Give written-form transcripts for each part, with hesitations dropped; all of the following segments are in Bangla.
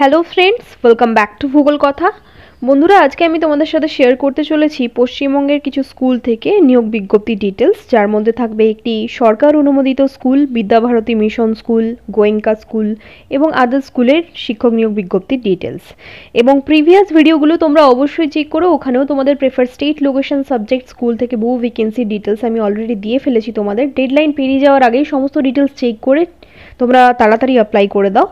Hello friends, welcome back to ভূগোল কথা। বন্ধুরা, আজকে আমি তোমাদের সাথে শেয়ার করতে চলেছি পশ্চিমবঙ্গের কিছু স্কুল থেকে নিয়োগ বিজ্ঞপ্তি ডিটেলস, যার মধ্যে থাকবে একটি সরকার অনুমোদিত school, Vidya Bharati mission school, Goenka school এবং আদার স্কুলের শিক্ষক নিয়োগ বিজ্ঞপ্তির ডিটেলস। এবং প্রিভিয়াস ভিডিওগুলো তোমরা অবশ্যই চেক করো, ওখানেও তোমাদের prefer state, location, subject, school থেকে বহু ভ্যাকেন্সি ডিটেলস আমি অলরেডি দিয়ে ফেলেছি তোমাদের। ডেডলাইন পেরিয়ে যাওয়ার আগেই সমস্ত ডিটেলস চেক করে তোমরা তাড়াতাড়ি অ্যাপ্লাই করে দাও।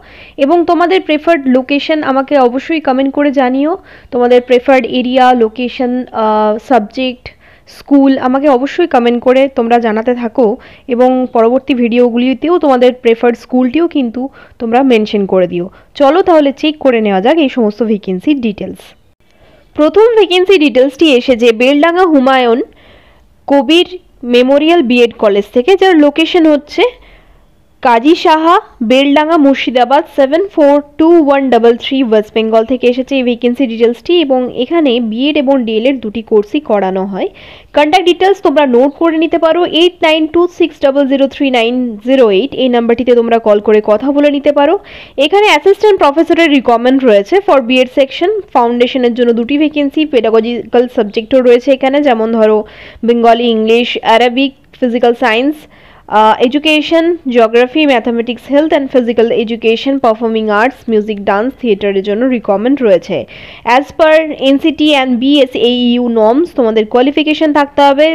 এবং তোমাদের প্রেফার্ড লোকেশন আমাকে অবশ্যই কমেন্ট করে জানিও। তোমাদের preferred area, location, subject, school আমাকে অবশ্যই কমেন্ট করে তোমরা জানাতে থাকো। এবং পরবর্তী ভিডিওগুলিতেও তোমাদের প্রেফার্ড স্কুলটিও কিন্তু তোমরা মেনশন করে দিও। চলো তাহলে চেক করে নেওয়া যাক এই সমস্ত ভ্যাকেন্সির ডিটেলস। প্রথম ভ্যাকেন্সি ডিটেলসটি এসেছে Beldanga Humayun Kabir Memorial B Ed college থেকে, যার লোকেশন হচ্ছে কাজী সাহা, বেলডাঙ্গা, মুর্শিদাবাদ 742133 ওয়েস্ট বেঙ্গল থেকে এসেছে এই ভ্যাকেন্সি ডিটেলসটি। এবং এখানে বিএড এবং ডিএলএড দুটি কোর্সই করানো হয়। কন্ট্যাক্ট ডিটেলস তোমরা নোট করে নিতে পারো। 8926003908 এই নাম্বারটিতে তোমরা কল করে কথা বলে নিতে পারো। এখানে অ্যাসিস্ট্যান্ট প্রফেসরের রিকোয়ারমেন্ট রয়েছে ফর বিএড সেকশন। ফাউন্ডেশনের জন্য দুটি ভ্যাকেন্সি, পেডাগজিক্যাল সাবজেক্টও রয়েছে এখানে, যেমন ধরো Bengali, English, Arabic, physical science, education, geography, mathematics, health and physical education, performing arts, music, dance, থিয়েটারের জন্য রিকোয়ারমেন্ট রয়েছে। As per NCT and বিএসএইউ norms তোমাদের কোয়ালিফিকেশন থাকতে হবে,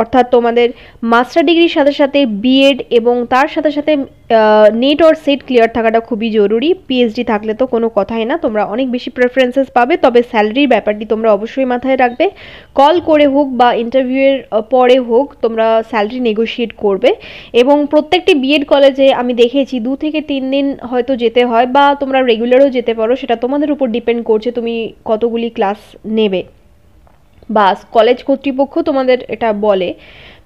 অর্থাৎ তোমাদের মাস্টার ডিগ্রির সাথে সাথে বিএড এবং তার সাথে সাথে নেট অর সেট ক্লিয়ার থাকাটা খুবই জরুরি। পিএইচডি থাকলে তো কোনো কথাই না, তোমরা অনেক বেশি প্রেফারেন্সেস পাবে। তবে স্যালারির ব্যাপারটি তোমরা অবশ্যই মাথায় রাখবে। কল করে হোক বা ইন্টারভিউয়ের পরে হোক তোমরা স্যালারি নেগোশিয়েট করবে। এবং প্রত্যেকটি বিএড কলেজে আমি দেখেছি 2 থেকে 3 দিন হয়তো যেতে হয়, বা তোমরা রেগুলারও যেতে পারো, সেটা তোমাদের উপর ডিপেন্ড করছে তুমি কতগুলি ক্লাস নেবে বা কলেজ কর্তৃপক্ষ তোমাদের এটা বলে।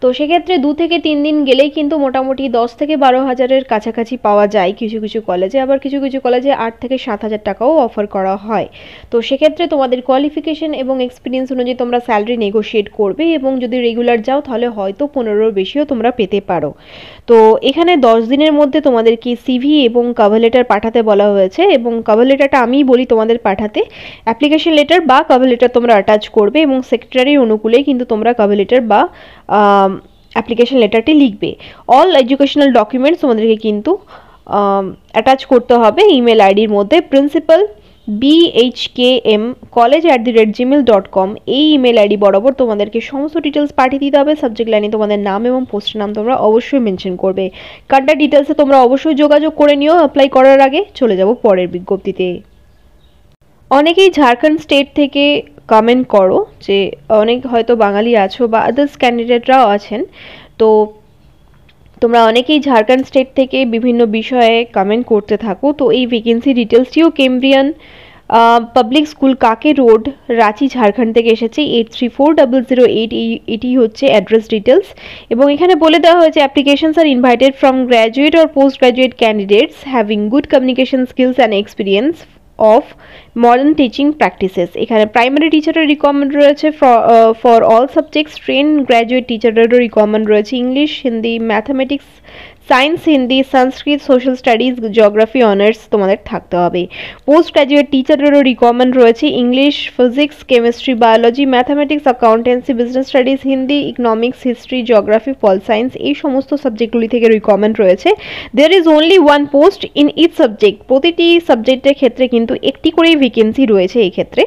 তো সেক্ষেত্রে 2 থেকে 3 দিন গেলেই কিন্তু মোটামুটি 10 থেকে 12 হাজারের কাছাকাছি পাওয়া যায় কিছু কিছু কলেজে, আবার কিছু কিছু কলেজে 8 থেকে 7 হাজার টাকাও অফার করা হয়। তো সেক্ষেত্রে তোমাদের কোয়ালিফিকেশন এবং এক্সপিরিয়েন্স অনুযায়ী তোমরা স্যালারি নেগোশিয়েট করবে, এবং যদি রেগুলার যাও তাহলে হয়তো 15-র বেশিও তোমরা পেতে পারো। তো এখানে 10 দিনের মধ্যে তোমাদেরকে সিভি এবং কভার লেটার পাঠাতে বলা হয়েছে। এবং কভার লেটারটা আমিই বলি তোমাদের পাঠাতে। অ্যাপ্লিকেশন লেটার বা কভার লেটার তোমরা অ্যাটাচ করবে, এবং সেক্রেটারির অনুকূলে কিন্তু তোমরা কভার লেটার বা অ্যাপ্লিকেশন লেটারটি লিখবে। অল এডুকেশনাল ডকুমেন্টস তোমাদেরকে কিন্তু অ্যাটাচ করতে হবে ইমেল আইডির মধ্যে প্রিন্সিপাল bhkmcollege@gmail.com এই ইমেল আইডি বরাবর তোমাদেরকে সমস্ত ডিটেলস পাঠিয়ে দিতে হবে। সাবজেক্ট লাইনে তোমাদের নাম এবং পোস্টের নাম তোমরা অবশ্যই মেনশন করবে। কন্ট্যাক্ট ডিটেলসে তোমরা অবশ্যই যোগাযোগ করে নিও অ্যাপ্লাই করার আগে। চলে যাব পরের বিজ্ঞপ্তিতে। অনেকেই ঝাড়খণ্ড স্টেট থেকে কমেন্ট করো, যে অনেক হয়তো বাঙালি আছো বা আদার্স ক্যান্ডিডেটরাও আছেন, তো তোমরা অনেকেই ঝাড়খণ্ড স্টেট থেকে বিভিন্ন বিষয়ে কমেন্ট করতে থাকো। তো এই ভ্যাকেন্সি ডিটেলসটিও কেমব্রিয়ান পাবলিক স্কুল, কাকে রোড, রাঁচি, ঝাড়খণ্ড থেকে এসেছে। 834008 এটি হচ্ছে অ্যাড্রেস ডিটেলস। এবং এখানে বলে দেওয়া হয়েছে applications are invited from graduate or post graduate candidates having good communication skills and experience of modern teaching practices. এখানে প্রাইমারি টিচারের রিকোয়ারমেন্ট রয়েছে for all subjects. Train graduate টিচারেরও রিকোয়ারমেন্ট রয়েছে। English, Hindi, mathematics, science, Hindi, Sanskrit, social studies, geography honours তোমাদের থাকতে হবে। পোস্ট গ্র্যাজুয়েট টিচারেরও রিকোয়ারমেন্ট রয়েছে। English, physics, chemistry, biology, mathematics, accountancy, business studies, Hindi, economics, history, geography, pol science এই সমস্ত সাবজেক্টগুলি থেকে রিকোয়ারমেন্ট রয়েছে। There is only one post in each subject. প্রতিটি সাবজেক্টের ক্ষেত্রে কিন্তু একটি করেই ভ্যাকেন্সি রয়েছে এই ক্ষেত্রে।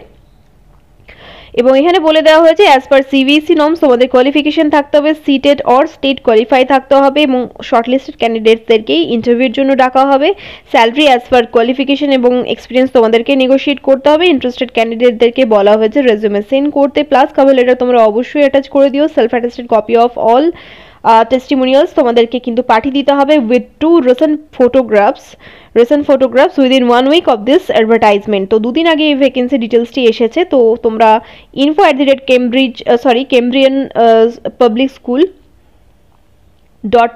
এবং এখানে বলে দেওয়া হয়েছে অ্যাজ পার সিবিএসই নর্মস তোমাদের কোয়ালিফিকেশন থাকতে হবে, সিটেড অর স্টেট কোয়ালিফাই থাকতে হবে, এবং শর্টলিস্টেড ক্যান্ডিডেটসদেরকেই ইন্টারভিউর জন্য ডাকা হবে। স্যালারি অ্যাজ পার কোয়ালিফিকেশন এবং এক্সপিরিয়েন্স তোমাদেরকে নেগোশিয়েট করতে হবে। ইন্টারেস্টেড ক্যান্ডিডেটদেরকে বলা হয়েছে রেজুমে সেন্ড করতে, প্লাস কভার লেটার তোমরা অবশ্যই অ্যাটাচ করে দিও। Self attested copy of all testimonials তোমাদেরকে কিন্তু পাঠিয়ে দিতে হবে with 2 recent photographs within 1 week of this advertisement. তো 2 দিন আগে এই ভ্যাকেন্সি ডিটেলসটি এসেছে। তো তোমরা info@cambridge পাবলিক স্কুল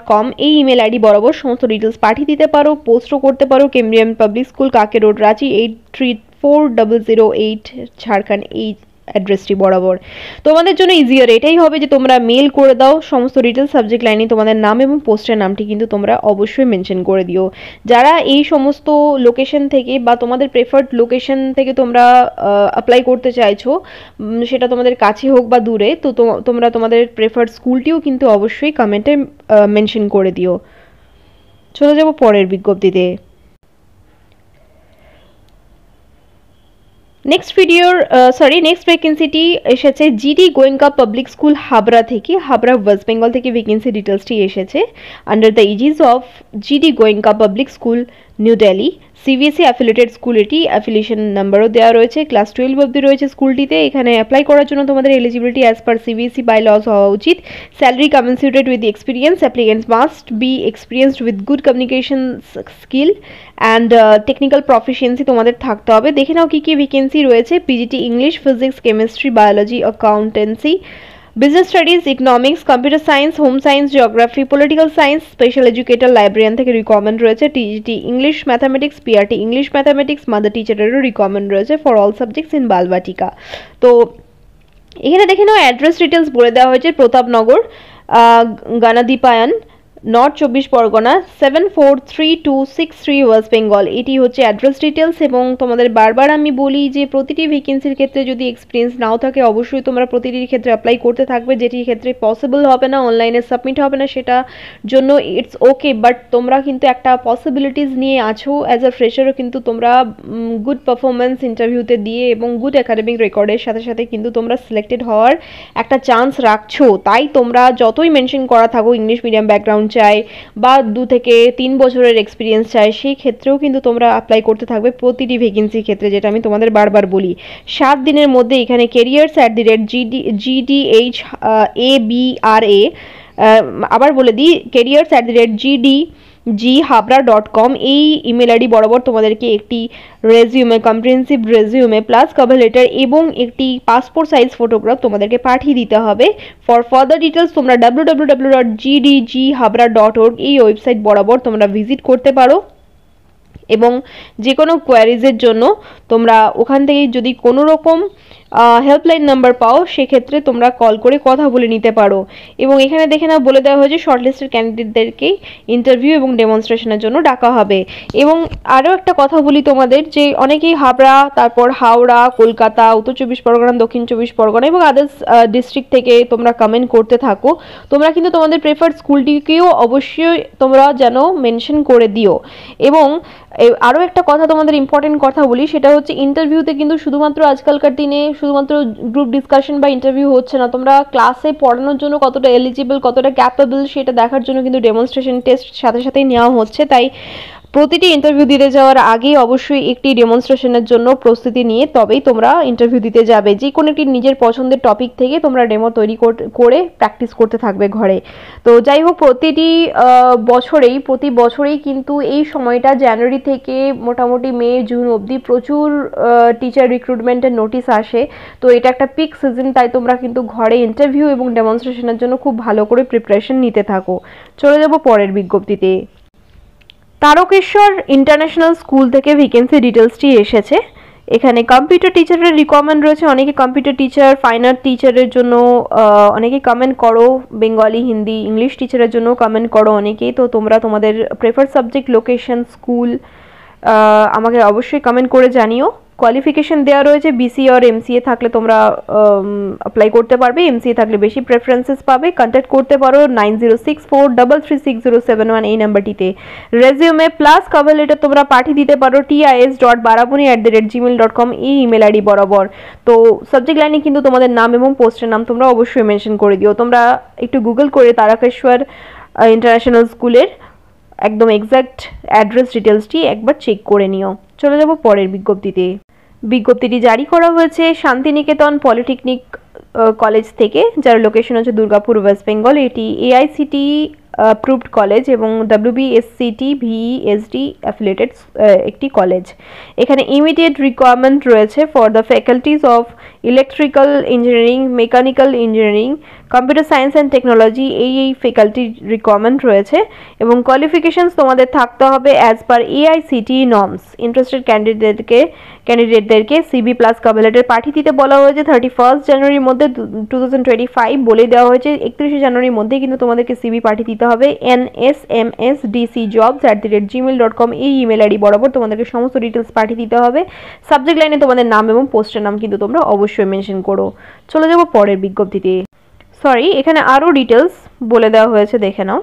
.com এই ইমেল আইডি বরাবর সমস্ত ডিটেলস পাঠিয়ে দিতে পারো, পোস্টও করতে পারো। কেমব্রিয়ান পাবলিক স্কুল, কাকে রোড, রাঁচি 834008 ঝাড়খণ্ড এই অ্যাড্রেসটি বরাবর। তোমাদের জন্য ইজিয়ার এটাই হবে যে তোমরা মেল করে দাও সমস্ত ডিটেলস, সাবজেক্ট লাইনে তোমাদের নাম এবং পোস্টের নামটি কিন্তু তোমরা অবশ্যই মেনশন করে দিও। যারা এই সমস্ত লোকেশন থেকে বা তোমাদের প্রেফার্ড লোকেশন থেকে তোমরা অ্যাপ্লাই করতে চাইছো, সেটা তোমাদের কাছে হোক বা দূরে, তো তোমরা তোমাদের প্রেফার্ড স্কুলটিও কিন্তু অবশ্যই কমেন্টে মেনশন করে দিও। চলে যাব পরের বিজ্ঞপ্তিতে। নেক্সট ভ্যাকেন্সিটি এসেছে GD Goenka public school Habra থেকে, হাবড়া ওয়েস্ট বেঙ্গল থেকে ভ্যাকেন্সি ডিটেলসটি এসেছে। Under the Aegis of GD Goenka public school new Delhi, CBSE affiliated school, এটি অ্যাফিলিয়েশন নাম্বারও দেওয়া রয়েছে, ক্লাস 12 অবধি রয়েছে স্কুলটিতে। এখানে অ্যাপ্লাই করার জন্য তোমাদের eligibility as per CBSE by laws হওয়া উচিত। Salary commensurate with experience, applicants must be experienced with good communication skill and technical proficiency তোমাদের থাকতে হবে। দেখে নাও কী কী ভ্যাকেন্সি রয়েছে। PGT English, physics, chemistry, biology, accountancy, business studies, economics, computer science, home science, geography, political science, special educator, librarian থেকে রিকোয়ারমেন্ট রয়েছে। TGT English mathematics, PRT English mathematics, mother টিচারেরও রিকোয়ারমেন্ট রয়েছে for all subjects in Balvatika. তো এখানে দেখে নাও অ্যাড্রেস ডিটেলস বলে দেওয়া হয়েছে। Pratapnagar, গানাদীপায়ন, north 24 Pargana, 743263 West Bengal, এটি হচ্ছে অ্যাড্রেস ডিটেলস। এবং তোমাদের বারবার আমি বলি যে প্রতিটি ভ্যাকেন্সির ক্ষেত্রে যদি এক্সপিরিয়েন্স নাও থাকে, অবশ্যই তোমরা প্রতিটির ক্ষেত্রে অ্যাপ্লাই করতে থাকবে। যেটির ক্ষেত্রে পসিবল হবে না, অনলাইনে সাবমিট হবে না, সেটা জন্য ইটস ওকে, বাট তোমরা কিন্তু একটা পসিবিলিটিস নিয়ে আছো। অ্যাজ আ ফ্রেশারও কিন্তু তোমরা গুড পারফরমেন্স ইন্টারভিউতে দিয়ে এবং গুড একাডেমিক রেকর্ডের সাথে সাথে কিন্তু তোমরা সিলেক্টেড হওয়ার একটা চান্স রাখছো। তাই তোমরা যতই মেনশন করা থাকো ইংলিশ মিডিয়াম ব্যাকগ্রাউন্ড চাই বা 2 থেকে 3 বছরের এক্সপিরিয়েন্স চাই, সেই ক্ষেত্রেও কিন্তু তোমরা অ্যাপ্লাই করতে থাকবে প্রতিটি ভ্যাকেন্সির ক্ষেত্রে, যেটা আমি তোমাদের বারবার বলি। 7 দিনের মধ্যে এখানে careers@GDHABRA, আবার বলে দিই, careers@GDGhabra.com, এই ইমেল আইডি বরাবর তোমাদেরকে একটি resume, comprehensive resume plus cover letter এবং একটি পাসপোর্ট সাইজ ফটোগ্রাফ তোমাদেরকে পাঠিয়ে দিতে হবে। ফর ফার্দার ডিটেলস তোমরা www.gdghabra.org এই ওয়েবসাইট বরাবর তোমরা ভিজিট করতে পারো এবং যে কোনো কোয়ারিজের জন্য তোমরা ওখান থেকে যদি কোনো রকম হেল্পলাইন নাম্বার পাও, সেক্ষেত্রে তোমরা কল করে কথা বলে নিতে পারো। এবং এখানে দেখে না বলে দেওয়া হয়েছে শর্টলিস্টেড ক্যান্ডিডেটদেরকে ইন্টারভিউ এবং ডেমনস্ট্রেশনের জন্য ডাকা হবে। এবং আরও একটা কথা বলি তোমাদের, যে অনেকেই হাবড়া, তারপর হাওড়া, কলকাতা, উত্তর 24 পরগনা, দক্ষিণ 24 পরগনা এবং আদার্স ডিস্ট্রিক্ট থেকে তোমরা কমেন্ট করতে থাকো। তোমরা কিন্তু তোমাদের প্রেফার্ড স্কুলটিকেও অবশ্যই তোমরা যেন মেনশন করে দিও। এবং আরও একটা কথা তোমাদের ইম্পর্টেন্ট কথা বলি, সেটা হচ্ছে ইন্টারভিউতে কিন্তু শুধুমাত্র আজকালকার দিনে শুধুমাত্র গ্রুপ ডিসকাশন বা ইন্টারভিউ হচ্ছে না, তোমরা ক্লাসে পড়ানোর জন্য কতটা এলিজিবল, কতটা ক্যাপেবল সেটা দেখার জন্য কিন্তু ডেমনস্ট্রেশন টেস্ট সাথে সাথেই নেওয়া হচ্ছে। তাই প্রতিটি ইন্টারভিউ দিতে যাওয়ার আগে অবশ্যই একটি ডেমনস্ট্রেশনের জন্য প্রস্তুতি নিয়ে তবেই তোমরা ইন্টারভিউ দিতে যাবে। যে কোনো একটি নিজের পছন্দের টপিক থেকে তোমরা ডেমো তৈরি করে প্র্যাকটিস করতে থাকবে ঘরে। তো যাই হোক, প্রতি বছরেই কিন্তু এই সময়টা জানুয়ারি থেকে মোটামুটি মে জুন অবধি প্রচুর টিচার রিক্রুটমেন্টের নোটিশ আসে। তো এটা একটা পিক সিজন, তাই তোমরা কিন্তু ঘরে ইন্টারভিউ এবং ডেমনস্ট্রেশনের জন্য খুব ভালো করে প্রিপারেশন নিতে থাকো। চলে যাব পরের বিজ্ঞপ্তিতে। তারকেশ্বর ইন্টারন্যাশনাল স্কুল থেকে ভ্যাকেন্সি ডিটেলসটি এসেছে। এখানে কম্পিউটার টিচারের রিকোয়ারমেন্ট রয়েছে। অনেকে কম্পিউটার টিচার, ফাইন আর্ট টিচারের জন্য অনেকে কমেন্ট করো, বেঙ্গলি, হিন্দি, ইংলিশ টিচারের জন্য কমেন্ট করো অনেকেই। তো তোমরা তোমাদের প্রেফার্ড সাবজেক্ট, লোকেশন, স্কুল আমাকে অবশ্যই কমেন্ট করে জানিও। কোয়ালিফিকেশন দেওয়া রয়েছে, বিসি আর এমসিএ থাকলে তোমরা অ্যাপ্লাই করতে পারবে, এমসিএ থাকলে বেশি প্রেফারেন্সেস পাবে। কন্ট্যাক্ট করতে পারো 9064336071 এই নাম্বারটিতে। রেজিউমে প্লাস কভার লেটার তোমরা পাঠিয়ে দিতে পারো tis.barapuni@gmail.com এই ইমেল আইডি বরাবর। তো সাবজেক্ট লাইনে কিন্তু তোমাদের নাম এবং পোস্টের নাম তোমরা অবশ্যই মেনশন করে দিও। তোমরা একটু গুগল করে তারকেশ্বর ইন্টারন্যাশনাল স্কুলের একদম এক্স্যাক্ট অ্যাড্রেস ডিটেলসটি একবার চেক করে নিও। চলে যাব পরের বিজ্ঞপ্তিতে। বিজ্ঞপ্তিটি জারি করা হয়েছে শান্তিনিকেতন পলিটেকনিক কলেজ থেকে, যার লোকেশন হচ্ছে দুর্গাপুর, ওয়েস্ট বেঙ্গল। এটি এআইসিটি অ্যাপ্রুভড কলেজ এবং WBSCT VESD অ্যাফিলিয়েটেড একটি কলেজ। এখানে ইমিডিয়েট রিকোয়ারমেন্ট রয়েছে for the faculties of electrical engineering, mechanical engineering, computer science and technology, এই ফ্যাকাল্টি রিকোয়ারমেন্ট রয়েছে। এবং কোয়ালিফিকেশনস তোমাদের থাকতে হবে as per AICTE norms. Interested ক্যান্ডিডেটদেরকে সিবি প্লাস কভার লেটার পাঠিয়ে দিতে বলা হয়েছে 31 জানুয়ারির মধ্যে 2025 বলে দেওয়া হয়েছে। 31 জানুয়ারির মধ্যে কিন্তু তোমাদেরকে সিবি পাঠিয়ে দিতে হবে nsmsdcjobs@gmail.com এই ইমেল আইডি বরাবর তোমাদেরকে সমস্ত ডিটেলস পাঠিয়ে দিতে হবে। সাবজেক্ট লাইনে তোমাদের নাম এবং পোস্টের নাম কিন্তু তোমরা অবশ্যই মেনশন করো। চলে যাবো পরের বিজ্ঞপ্তিতে। সরি, এখানে আরও ডিটেলস বলে দেওয়া হয়েছে, দেখে নাও।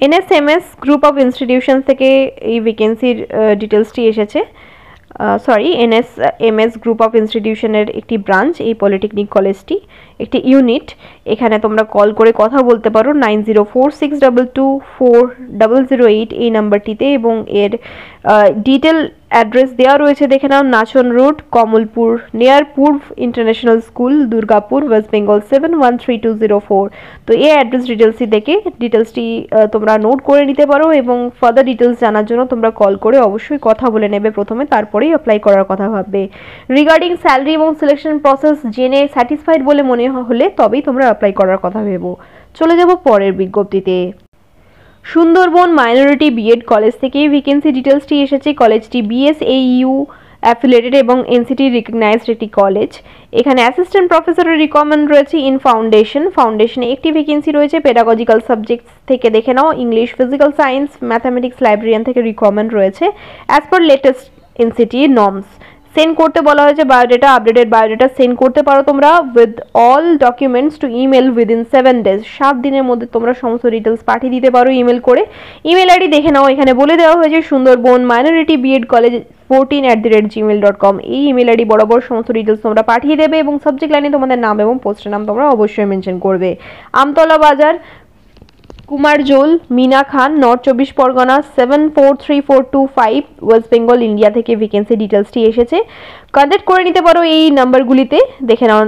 NSMS গ্রুপ অফ ইনস্টিটিউশনস থেকে এই ভ্যাকেন্সির ডিটেলসটি এসেছে। সরি, NSMS গ্রুপ অফ ইনস্টিটিউশনের একটি ব্রাঞ্চ এই পলিটেকনিক কলেজটি, একটি ইউনিট। এখানে তোমরা কল করে কথা বলতে পারো 9046224008 এই নাম্বারটিতে, এবং এর ডিটেল অ্যাড্রেস দেওয়া রয়েছে, দেখে নাও। নাচন রোড, কমলপুর, নিয়ার পূর্ব international school, Durgapur, West Bengal 713204। তো এই অ্যাড্রেস ডিটেলসটি তোমরা নোট করে নিতে পারো, এবং ফার্দার ডিটেলস জানার জন্য তোমরা কল করে অবশ্যই কথা বলে নেবে প্রথমে, তারপরেই অ্যাপ্লাই করার কথা ভাববে। রিগার্ডিং স্যালারি এবং সিলেকশন প্রসেস জেনে স্যাটিসফাইড বলে মনে হলে তবেই তোমরা অ্যাপ্লাই করার কথা ভেবো। চলে যাব পরের বিজ্ঞপ্তিতে। সুন্দরবন মাইনরিটি বিএড কলেজ থেকে ভ্যাকেন্সি ডিটেলসটি এসেছে। কলেজটি BSAU অ্যাফিলিয়েটেড এবং NCT রিকগনাইজড একটি কলেজ। এখানে অ্যাসিস্ট্যান্ট প্রফেসরের রিকোয়ারমেন্ট রয়েছে ইন ফাউন্ডেশনে একটি ভ্যাকেন্সি রয়েছে। পেডাগজিক্যাল সাবজেক্টস থেকে দেখে নাও, English, physical science, mathematics, librarian থেকে রিকোয়ারমেন্ট রয়েছে as per latest NCT norms. Send করতে বলা হয়েছে বায়োডাটা, আপডেটেড বায়োডাটা সেন্ড করতে পারো তোমরা with all documents two email within 7 days। 7 দিনের মধ্যে তোমরা সমস্ত ডিটেলস পাঠিয়ে দিতে পারো ইমেল করে। ইমেল আইডি দেখে নাও, এখানে বলে দেওয়া হয়েছে Sundarban minority BEd college 14@gmail.com এই ইমেল আইডি বরাবর সমস্ত ডিটেলস তোমরা পাঠিয়ে দেবে, এবং সাবজেক্ট লাইনে তোমাদের নাম এবং পোস্টের নাম তোমরা অবশ্যই মেনশন করবে। Amtala Bazar, Kumarjol, Mina Khan, north 24 Pargana 743425 West Bengal India থেকে ভ্যাকেন্সি ডিটেলসটি এসেছে। কন্ট্যাক্ট করে নিতে পারো এই নাম্বারগুলিতে, দেখে নাও।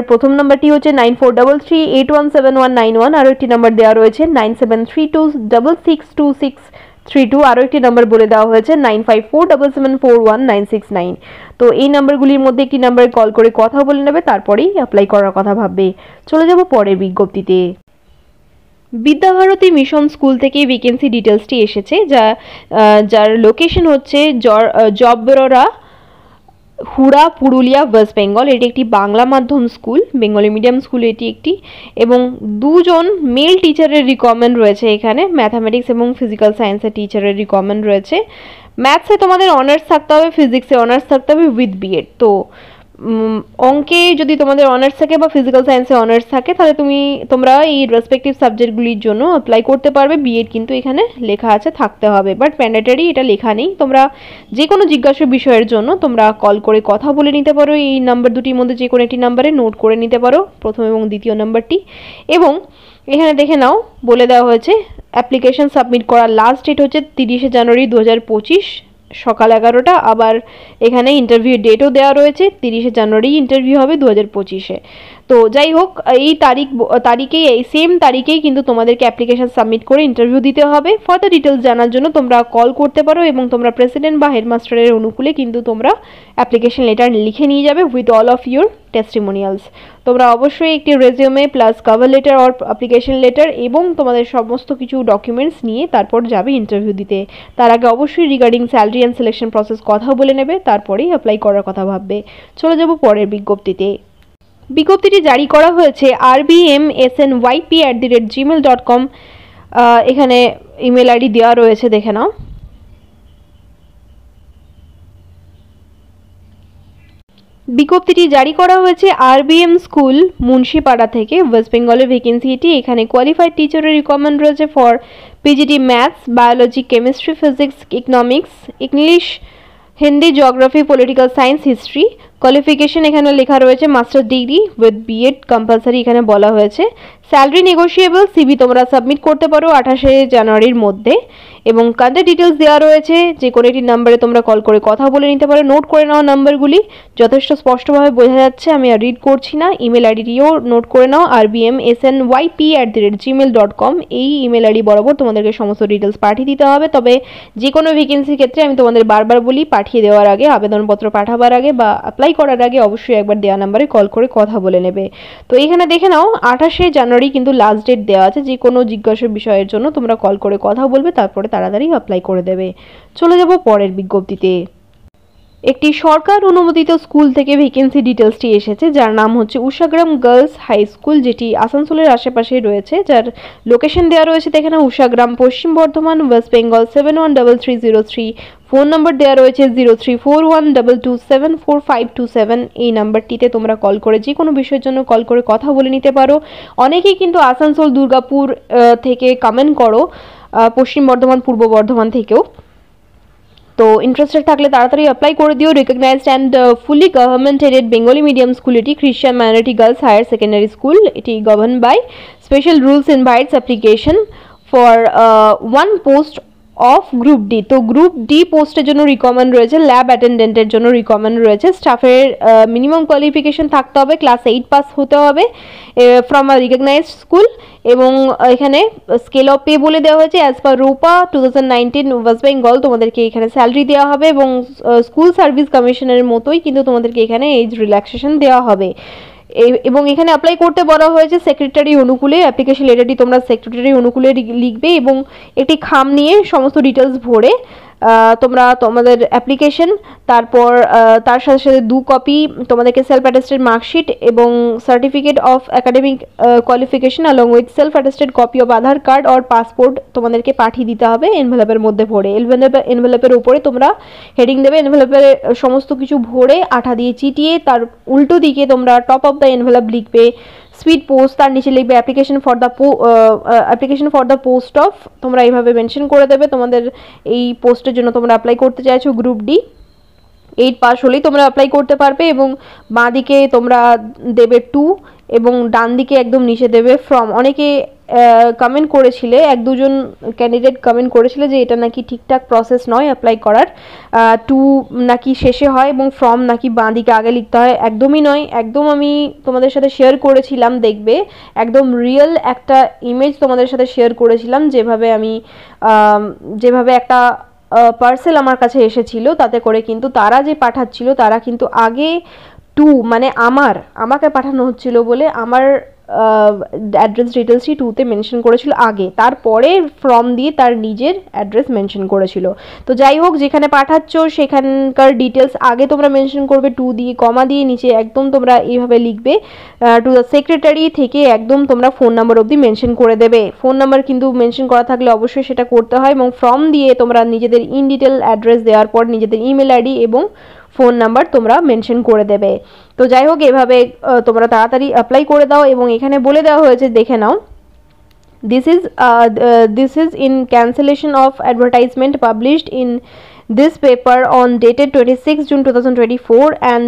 প্রথম নাম্বারটি হচ্ছে 9433817191, আরও একটি নাম্বার দেওয়া রয়েছে 9732662632, আরও একটি নাম্বার বলে দেওয়া হয়েছে 9547741969। তো এই নাম্বারগুলির মধ্যে একটি নাম্বারে কল করে কথা বলে নেবে, তারপরেই অ্যাপ্লাই করার কথা ভাববে। চলে যাব পরের বিজ্ঞপ্তিতে। বিদ্যাভারতী মিশন স্কুল থেকে ভ্যাকেন্সি ডিটেলসটি এসেছে, যার লোকেশন হচ্ছে জবররা, হুড়া, পুরুলিয়া, ওয়েস্ট বেঙ্গল। এটি একটি বাংলা মাধ্যম স্কুল, বেঙ্গলি মিডিয়াম স্কুল এটি একটি, এবং 2 মেল টিচারের রিকোয়ারমেন্ট রয়েছে এখানে। ম্যাথামেটিক্স এবং ফিজিক্যাল সায়েন্সের টিচারের রিকোয়ারমেন্ট রয়েছে। ম্যাথসে তোমাদের অনার্স থাকতে হবে, ফিজিক্সে অনার্স থাকতে হবে উইথ বিএড। তো অঙ্কে যদি তোমাদের অনার্স থাকে বা ফিজিক্যাল সায়েন্সে অনার্স থাকে, তাহলে তোমরা এই রেসপেক্টিভ সাবজেক্টগুলির জন্য অ্যাপ্লাই করতে পারবে। বিএড কিন্তু এখানে লেখা আছে থাকতে হবে, বাট ম্যান্ডেটরি এটা লেখা নেই। তোমরা যে কোনো জিজ্ঞাসা বিষয়ের জন্য তোমরা কল করে কথা বলে নিতে পারো। এই নাম্বার দুটির মধ্যে যে কোনো একটি নাম্বারে নোট করে নিতে পারো, প্রথম এবং দ্বিতীয় নাম্বারটি। এবং এখানে দেখে নাও, বলে দেওয়া হয়েছে অ্যাপ্লিকেশন সাবমিট করার লাস্ট ডেট হচ্ছে 30 জানুয়ারি 2025 সকাল 11টা। আবার এখানে ইন্টারভিউ ডেটও দেওয়া রয়েছে, 30 জানুয়ারি ইন্টারভিউ হবে 2025-এ। তো যাই হোক, এই সেম তারিখেই কিন্তু তোমাদেরকে অ্যাপ্লিকেশন সাবমিট করে ইন্টারভিউ দিতে হবে। ফার্দার ডিটেলস জানার জন্য তোমরা কল করতে পারো, এবং তোমরা প্রেসিডেন্ট বা হেডমাস্টারের অনুকূলে কিন্তু তোমরা অ্যাপ্লিকেশন লেটার লিখে নিয়ে যাবে with all of your testimonials. তোমরা অবশ্যই একটি resume plus cover letter or application letter এবং তোমাদের সমস্ত কিছু ডকুমেন্টস নিয়ে তারপর যাবে ইন্টারভিউ দিতে। তার আগে অবশ্যই regarding salary and selection process কথা বলে নেবে, তারপরেই অ্যাপ্লাই করার কথা ভাববে। চলে যাব পরের বিজ্ঞপ্তিতে। বিজ্ঞপ্তিটি জারি করা হয়েছে rbmsnyp@gmail.com। এখানে ইমেল আইডি দেওয়া রয়েছে, দেখে নাও। বিজ্ঞপ্তিটি জারি করা হয়েছে RBM স্কুল মুন্সিপাড়া থেকে, ওয়েস্ট বেঙ্গলের ভ্যাকেন্সি এটি। এখানে কোয়ালিফাইড টিচারের রিকোয়ারমেন্ট রয়েছে for PGT maths, biology, chemistry, physics, economics, English, Hindi, geography, political science, history. Qualification এখানে লেখা রয়েছে master degree with B Ed compulsory এখানে বলা হয়েছে। স্যালারি নেগোশিয়েবল, সিভি তোমরা সাবমিট করতে পারো 28শে জানুয়ারির মধ্যে, এবং কন্ট্যাক্ট ডিটেলস দেওয়া রয়েছে, যে কোনো একটি নাম্বারে তোমরা কল করে কথা বলে নিতে পারো। নোট করে নাও নাম্বারগুলি, যথেষ্ট স্পষ্টভাবে বোঝা যাচ্ছে, আমি আর রিড করছি না। ইমেল আইডিটিও নোট করে নাও, rbmsnyp@gmail.com, এই ইমেল আইডি বরাবর তোমাদেরকে সমস্ত ডিটেলস পাঠিয়ে দিতে হবে। তবে যে কোনো ভ্যাকেন্সির ক্ষেত্রে আমি তোমাদের বারবার বলি, পাঠিয়ে দেওয়ার আগে, আবেদনপত্র পাঠাবার আগে বা অ্যাপ্লাই করার আগে অবশ্যই একবার দেওয়া নাম্বারে কল করে কথা বলে নেবে। তো এখানে দেখে নাও 28শে জানুয়ারি কিন্তু লাস্ট ডেট দেওয়া আছে, যে কোনো জিজ্ঞাসা বিষয়ের জন্য তোমরা কল করে কথা বলবে, তারপরে তাড়াতাড়ি অ্যাপ্লাই করে দেবে। চলে যাব পরের বিজ্ঞপ্তিতে। একটি সরকার অনুমোদিত স্কুল থেকে ভ্যাকেন্সি ডিটেলসটি এসেছে, যার নাম হচ্ছে উষাগ্রাম গার্লস হাই স্কুল, যেটি আসানসোলের আশেপাশেই রয়েছে, যার লোকেশন দেওয়া রয়েছে এখানে উষাগ্রাম, পশ্চিম বর্ধমান, ওয়েস্ট বেঙ্গল 713303। ফোন নম্বর দেওয়া রয়েছে 034122744527। এই নাম্বারটিতে তোমরা কল করে যে কোনো বিষয়ের জন্য কল করে কথা বলে নিতে পারো। অনেকেই কিন্তু আসানসোল, দুর্গাপুর থেকে কমেন্ট করো, পশ্চিম বর্ধমান, পূর্ব বর্ধমান থেকেও। তো ইন্টারেস্টেড থাকলে তাড়াতাড়ি অ্যাপ্লাই করে দিও। Recognized and fully government aided Bengali medium school এটি, Christian minority girls higher secondary school, এটি govern by special rules invites application for one post of group D. তো গ্রুপ ডি পোস্টের জন্য রিকমেন্ড রয়েছে, ল্যাব অ্যাটেন্ডেন্টের জন্য রিকমেন্ড রয়েছে। স্টাফের মিনিমাম কোয়ালিফিকেশন থাকতে হবে, ক্লাস 8 পাস হতে হবে ফ্রম আ রিকগনাইজড স্কুল, এবং এখানে স্কেল অফ পে বলে দেওয়া হয়েছে অ্যাজ পার রূপা 2019 ওয়েস্ট বেঙ্গল। তোমাদেরকে এখানে স্যালারি দেওয়া হবে, এবং স্কুল সার্ভিস কমিশনের মতোই কিন্তু তোমাদেরকে এখানে এজ রিল্যাক্সেশন দেওয়া হবে। এবং এখানে অ্যাপ্লাই করতে বলা হয়েছে সেক্রেটারি অনুকূলে। অ্যাপ্লিকেশন লেটারটি তোমরা সেক্রেটারি অনুকূলে লিখবে, এবং একটি খাম নিয়ে সমস্ত ডিটেলস ভরে তোমরা তোমাদের অ্যাপ্লিকেশন, তারপর তার সাথে সাথে 2 কপি তোমাদেরকে সেলফ অ্যাটেস্টেড মার্কশিট এবং certificate of academic qualification along with self attested copy of Aadhaar card or passport তোমাদেরকে পাঠিয়ে দিতে হবে এনভেলপের মধ্যে ভরে। এনভেলপের উপরে তোমরা হেডিং দেবে, এনভেলপের সমস্ত কিছু ভরে আঠা দিয়ে চিটিয়ে তার উল্টো দিকে তোমরা টপ অফ দ্য এনভেলপ লিখবে স্পিড পোস্ট, তার নিচে লিখবে application for the post of, তোমরা এইভাবে মেনশন করে দেবে তোমাদের এই পোস্টের জন্য তোমরা অ্যাপ্লাই করতে চাইছো গ্রুপ ডি। 8 পাস হলেই তোমরা অ্যাপ্লাই করতে পারবে, এবং বাঁ দিকে তোমরা দেবে 2, এবং ডান দিকে একদম নিচে দেবে ফ্রম। অনেকে কমেন্ট করেছিলে, 1-2 জন ক্যান্ডিডেট কমেন্ট করেছিলে যে এটা নাকি ঠিকঠাক প্রসেস নয় অ্যাপ্লাই করার, 2 নাকি শেষে হয় এবং ফর্ম নাকি বাঁ দিকে আগে লিখতে হয়। একদমই নয়, একদম আমি তোমাদের সাথে শেয়ার করেছিলাম, দেখবে একদম রিয়েল একটা ইমেজ তোমাদের সাথে শেয়ার করেছিলাম, যেভাবে একটা পার্সেল আমার কাছে এসেছিল, তাতে করে কিন্তু তারা যে পাঠাচ্ছিল তারা কিন্তু আগে 2 মানে আমাকে পাঠানো হচ্ছিল বলে আমার অ্যাড্রেস ডিটেলসটি 2তে মেনশন করেছিল আগে, তারপরে ফর্ম দিয়ে তার নিজের অ্যাড্রেস মেনশন করেছিল। তো যাই হোক, যেখানে পাঠাচ্ছ সেখানকার ডিটেলস আগে তোমরা মেনশন করবে 2 দিয়ে, কমা দিয়ে, নিচে একদম তোমরা এইভাবে লিখবে টু দ্য সেক্রেটারি থেকে একদম তোমরা ফোন নাম্বার অবধি মেনশন করে দেবে। ফোন নাম্বার কিন্তু মেনশন করা থাকলে অবশ্যই সেটা করতে হয়, এবং ফর্ম দিয়ে তোমরা নিজেদের ইন ডিটেল অ্যাড্রেস দেওয়ার পর নিজেদের ইমেল আইডি এবং ফোন নাম্বার তোমরা মেনশন করে দেবে। তো যাই হোক, এভাবে তোমরা তাড়াতাড়ি অ্যাপ্লাই করে দাও, এবং এখানে বলে দেওয়া হয়েছে দেখে নাও, this is in cancellation of advertisement published in this paper on dated 26 June 2024 and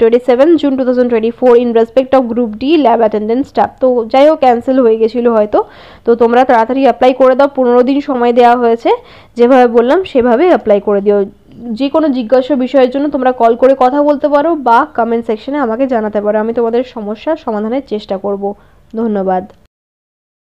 27 June 2024 in respect of group D lab attendant staff। তো যাই হোক, ক্যান্সেল হয়ে গেছিলো হয়তো, তো তোমরা তাড়াতাড়ি অ্যাপ্লাই করে দাও। 15 দিন সময় দেওয়া হয়েছে, যেভাবে বললাম সেভাবে অ্যাপ্লাই করে দিও। যে কোনো জিজ্ঞাসা বিষয়ের জন্য তোমরা কল করে কথা বলতে পারো বা কমেন্ট সেকশনে আমাকে জানাতে পারো, আমি তোমাদের সমস্যার সমাধানের চেষ্টা করব। ধন্যবাদ।